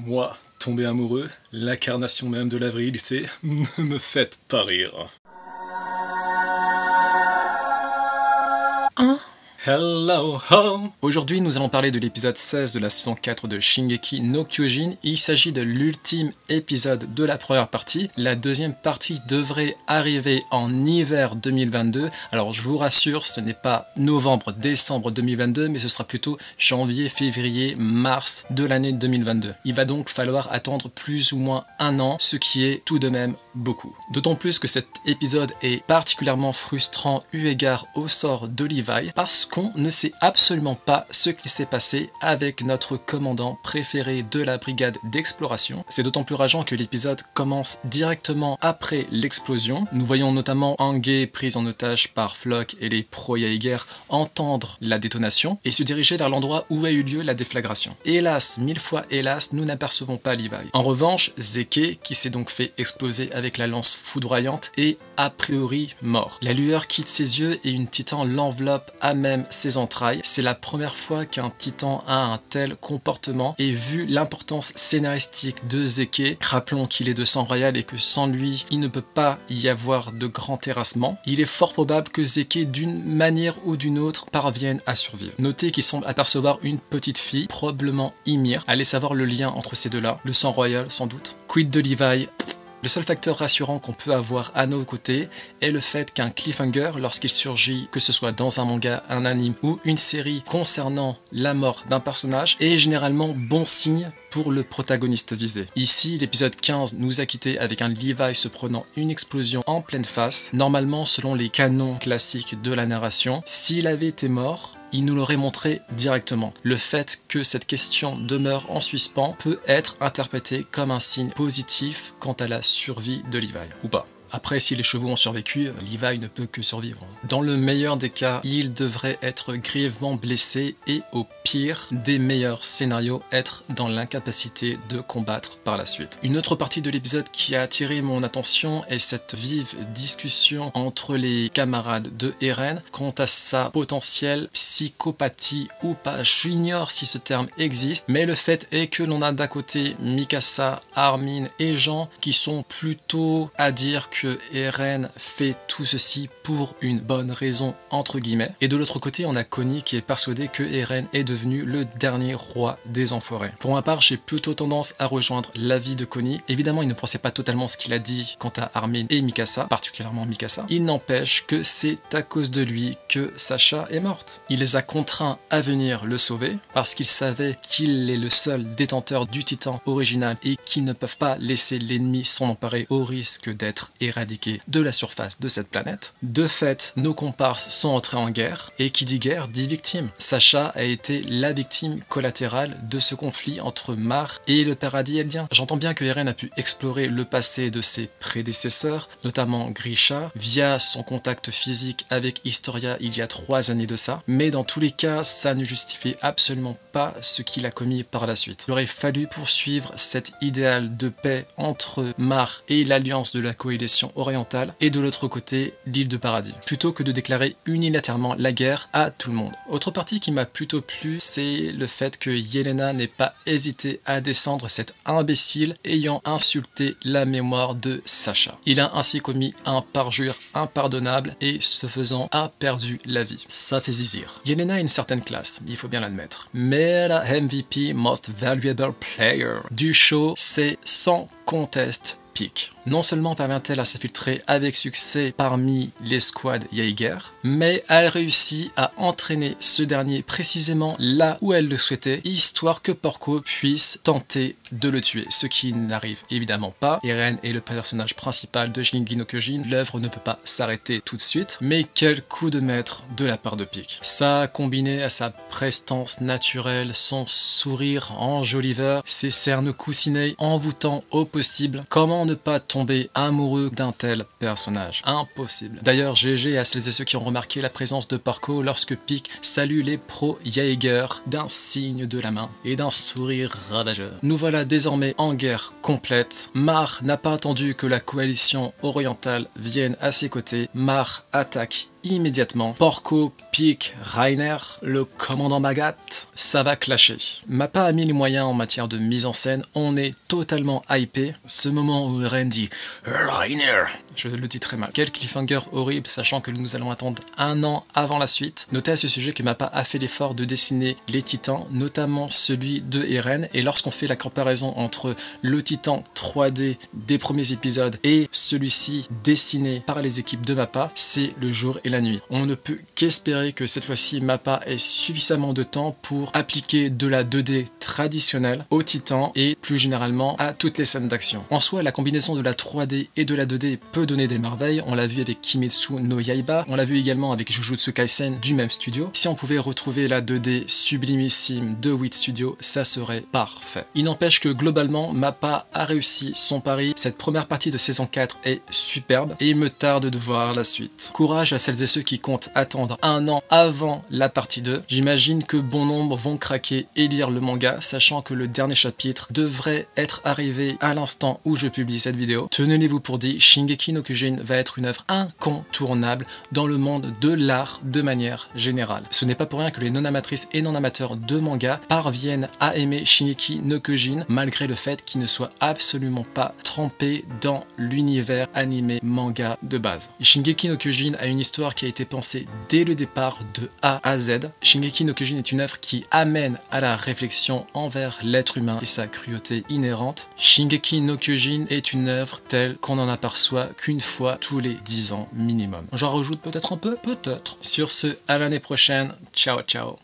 Moi, tombé amoureux, l'incarnation même de la virilité, ne me faites pas rire. Hein? Hello home. Aujourd'hui, nous allons parler de l'épisode 16 de la saison 4 de Shingeki no Kyojin. Il s'agit de l'ultime épisode de la première partie. La deuxième partie devrait arriver en hiver 2022. Alors, je vous rassure, ce n'est pas novembre-décembre 2022, mais ce sera plutôt janvier, février, mars de l'année 2022. Il va donc falloir attendre plus ou moins un an, ce qui est tout de même beaucoup. D'autant plus que cet épisode est particulièrement frustrant eu égard au sort de Levi, parce qu'on ne sait absolument pas ce qui s'est passé avec notre commandant préféré de la brigade d'exploration. C'est d'autant plus rageant que l'épisode commence directement après l'explosion. Nous voyons notamment Ange prise en otage par Floch et les pro-Jaeger entendre la détonation et se diriger vers l'endroit où a eu lieu la déflagration. Hélas, mille fois hélas, nous n'apercevons pas Levi. En revanche, Zeke, qui s'est donc fait exploser avec la lance foudroyante, est a priori mort. La lueur quitte ses yeux et une titan l'enveloppe à même ses entrailles. C'est la première fois qu'un titan a un tel comportement et vu l'importance scénaristique de Zeke, rappelons qu'il est de sang royal et que sans lui, il ne peut pas y avoir de grand terrassement, il est fort probable que Zeke d'une manière ou d'une autre parvienne à survivre. Notez qu'il semble apercevoir une petite fille, probablement Ymir. Allez savoir le lien entre ces deux-là, le sang royal sans doute. Quid de Levi? Le seul facteur rassurant qu'on peut avoir à nos côtés est le fait qu'un cliffhanger, lorsqu'il surgit, que ce soit dans un manga, un anime ou une série concernant la mort d'un personnage, est généralement bon signe pour le protagoniste visé. Ici, l'épisode 15 nous a quitté avec un Levi se prenant une explosion en pleine face. Normalement, selon les canons classiques de la narration, s'il avait été mort, il nous l'aurait montré directement. Le fait que cette question demeure en suspens peut être interprété comme un signe positif quant à la survie de Levi, ou pas. Après, si les chevaux ont survécu, Levi ne peut que survivre. Dans le meilleur des cas, il devrait être grièvement blessé et au pire des meilleurs scénarios, être dans l'incapacité de combattre par la suite. Une autre partie de l'épisode qui a attiré mon attention est cette vive discussion entre les camarades de Eren quant à sa potentielle psychopathie ou pas. J'ignore si ce terme existe, mais le fait est que l'on a d'un côté Mikasa, Armin et Jean qui sont plutôt à dire que Eren fait tout ceci pour une bonne raison entre guillemets, et de l'autre côté on a Connie qui est persuadé que Eren est devenu le dernier roi des enfoirés. Pour ma part, j'ai plutôt tendance à rejoindre l'avis de Connie. Évidemment, il ne pensait pas totalement ce qu'il a dit quant à Armin et Mikasa, particulièrement Mikasa. Il n'empêche que c'est à cause de lui que Sasha est morte. Il les a contraints à venir le sauver parce qu'il savait qu'il est le seul détenteur du titan original et qu'ils ne peuvent pas laisser l'ennemi s'en emparer au risque d'être éradiqué de la surface de cette planète. De fait, nos comparses sont entrés en guerre, et qui dit guerre dit victime. Sacha a été la victime collatérale de ce conflit entre Mar et le paradis eldien. J'entends bien que Eren a pu explorer le passé de ses prédécesseurs, notamment Grisha, via son contact physique avec Historia il y a 3 années de ça, mais dans tous les cas, ça ne justifie absolument pas ce qu'il a commis par la suite. Il aurait fallu poursuivre cet idéal de paix entre Mar et l'alliance de la coalition orientale et de l'autre côté l'île de paradis, plutôt que de déclarer unilatéralement la guerre à tout le monde. Autre partie qui m'a plutôt plu, c'est le fait que Yelena n'ait pas hésité à descendre cet imbécile ayant insulté la mémoire de Sasha. Il a ainsi commis un parjure impardonnable et ce faisant a perdu la vie. Ça fait zizir. Yelena a une certaine classe, il faut bien l'admettre, mais la MVP Most Valuable Player du show, c'est sans conteste Pieck. Non seulement parvient-elle à s'infiltrer avec succès parmi les squads Jaeger, mais elle réussit à entraîner ce dernier précisément là où elle le souhaitait, histoire que Porco puisse tenter de le tuer, ce qui n'arrive évidemment pas. Eren est le personnage principal de Shingeki no Kyojin, l'œuvre ne peut pas s'arrêter tout de suite, mais quel coup de maître de la part de Pieck. Ça, combiné à sa prestance naturelle, son sourire enjoliveur, ses cernes coussinées envoûtant au possible, comment ne pas tomber amoureux d'un tel personnage? Impossible. D'ailleurs, GG à celles et ceux qui ont remarqué la présence de Porco lorsque Pieck salue les pro-Jaeger d'un signe de la main et d'un sourire ravageur. Nous voilà désormais en guerre complète. Mar n'a pas attendu que la coalition orientale vienne à ses côtés. Mar attaque immédiatement. Porco pique Reiner, le commandant Magat, ça va clasher. Mappa a mis les moyens en matière de mise en scène, on est totalement hypé. Ce moment où Eren dit Reiner, je le dis très mal. Quel cliffhanger horrible, sachant que nous allons attendre un an avant la suite. Notez à ce sujet que Mappa a fait l'effort de dessiner les titans, notamment celui de Eren, et lorsqu'on fait la comparaison entre le titan 3D des premiers épisodes et celui-ci dessiné par les équipes de Mappa, c'est le jour et la nuit. On ne peut qu'espérer que cette fois-ci Mappa ait suffisamment de temps pour appliquer de la 2D traditionnelle au titan et plus généralement à toutes les scènes d'action. En soi, la combinaison de la 3D et de la 2D peut donner des merveilles, on l'a vu avec Kimetsu no Yaiba, on l'a vu également avec Jujutsu Kaisen du même studio. Si on pouvait retrouver la 2D sublimissime de Wit Studio, ça serait parfait. Il n'empêche que globalement, Mappa a réussi son pari. Cette première partie de saison 4 est superbe et il me tarde de voir la suite. Courage à celles et ceux qui comptent attendre un an avant la partie 2. J'imagine que bon nombre vont craquer et lire le manga, sachant que le dernier chapitre devrait être arrivé à l'instant où je publie cette vidéo. Tenez-vous pour dit, Shingeki no Kyojin va être une œuvre incontournable dans le monde de l'art de manière générale. Ce n'est pas pour rien que les non-amatrices et non-amateurs de manga parviennent à aimer Shingeki no Kyojin malgré le fait qu'il ne soit absolument pas trempé dans l'univers animé manga de base. Shingeki no Kyojin a une histoire qui a été pensée dès le départ de A à Z. Shingeki no Kyojin est une œuvre qui amène à la réflexion envers l'être humain et sa cruauté inhérente. Shingeki no Kyojin est une œuvre telle qu'on n'en aperçoit qu'une fois tous les 10 ans minimum. J'en rajoute peut-être un peu? Peut-être. Sur ce, à l'année prochaine. Ciao, ciao.